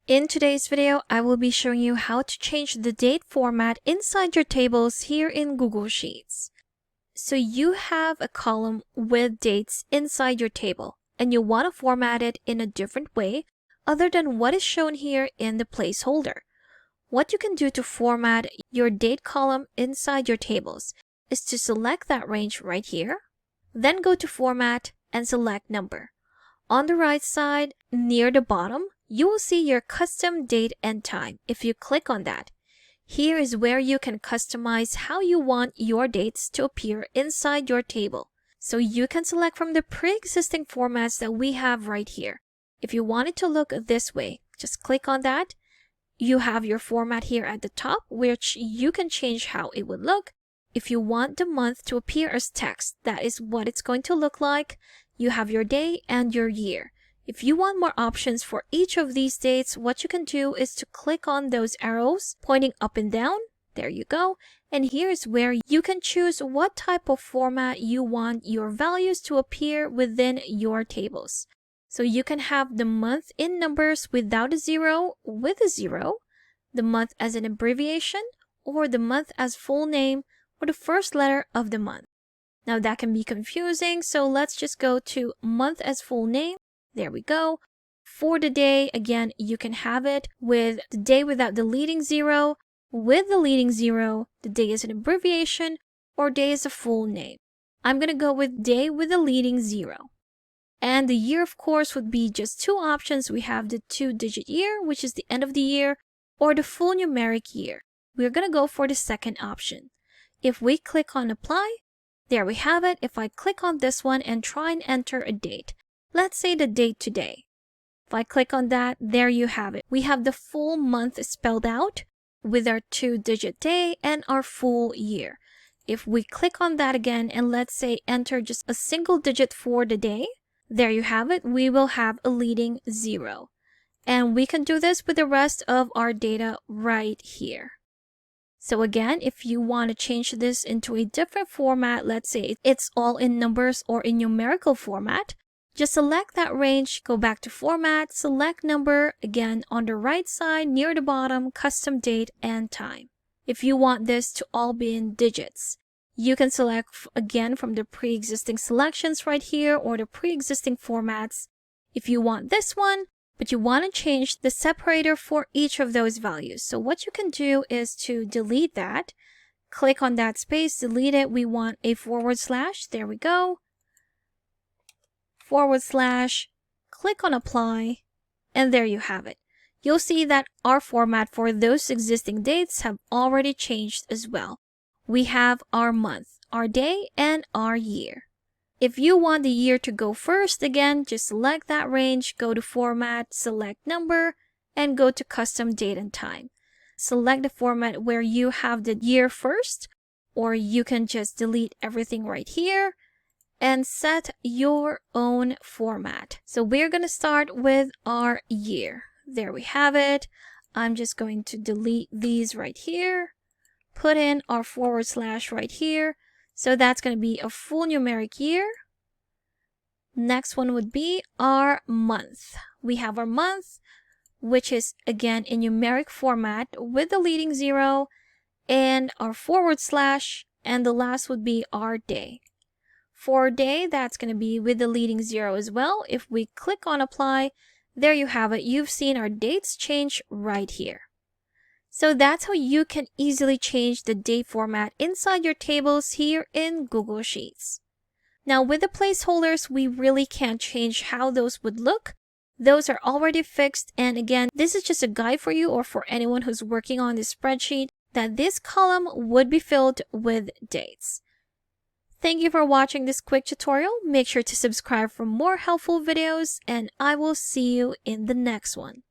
In today's video, I will be showing you how to change the date format inside your tables here in Google Sheets. So you have a column with dates inside your table, and you want to format it in a different way other than what is shown here in the placeholder. What you can do to format your date column inside your tables is to select that range right here, then go to Format and select Number. On the right side, near the bottom, you will see your custom date and time. If you click on that, here is where you can customize how you want your dates to appear inside your table. So you can select from the pre-existing formats that we have right here. If you want it to look this way, just click on that. You have your format here at the top, which you can change how it would look. If you want the month to appear as text, that is what it's going to look like. You have your day and your year. If you want more options for each of these dates, what you can do is to click on those arrows pointing up and down. There you go. And here's where you can choose what type of format you want your values to appear within your tables. So you can have the month in numbers without a zero, with a zero, the month as an abbreviation, or the month as full name, or the first letter of the month. Now that can be confusing, so let's just go to month as full name. There we go. For the day, again, you can have it with the day without the leading zero, with the leading zero, the day is an abbreviation, or day is a full name. I'm going to go with day with the leading zero. And the year, of course, would be just two options. We have the 2-digit year, which is the end of the year, or the full numeric year. We're going to go for the second option. If we click on Apply, there we have it. If I click on this one and try and enter a date, let's say the date today. If I click on that, there you have it. We have the full month spelled out with our 2-digit day and our full year. If we click on that again and let's say enter just a single digit for the day, there you have it. We will have a leading zero. And we can do this with the rest of our data right here. So again, if you want to change this into a different format, let's say it's all in numbers or in numerical format, just select that range, go back to Format, select Number, again on the right side near the bottom, Custom Date and Time. If you want this to all be in digits, you can select again from the pre-existing selections right here or the pre-existing formats. If you want this one, but you want to change the separator for each of those values. So what you can do is to delete that. Click on that space, delete it. We want a /. There we go. /, click on Apply, and there you have it. You'll see that our format for those existing dates have already changed as well. We have our month, our day, and our year. If you want the year to go first, again, just select that range, go to Format, select Number, and go to Custom Date and Time. Select the format where you have the year first, or you can just delete everything right here and set your own format. So we're going to start with our year. There we have it. I'm just going to delete these right here, put in our / right here. So that's going to be a full numeric year. Next one would be our month. We have our month, which is again in numeric format with the leading zero, and our /, and the last would be our day. For day, that's going to be with the leading zero as well. If we click on Apply, there you have it. You've seen our dates change right here. So that's how you can easily change the date format inside your tables here in Google Sheets. Now with the placeholders, we really can't change how those would look. Those are already fixed, and again, this is just a guide for you or for anyone who's working on this spreadsheet that this column would be filled with dates. Thank you for watching this quick tutorial. Make sure to subscribe for more helpful videos, and I will see you in the next one.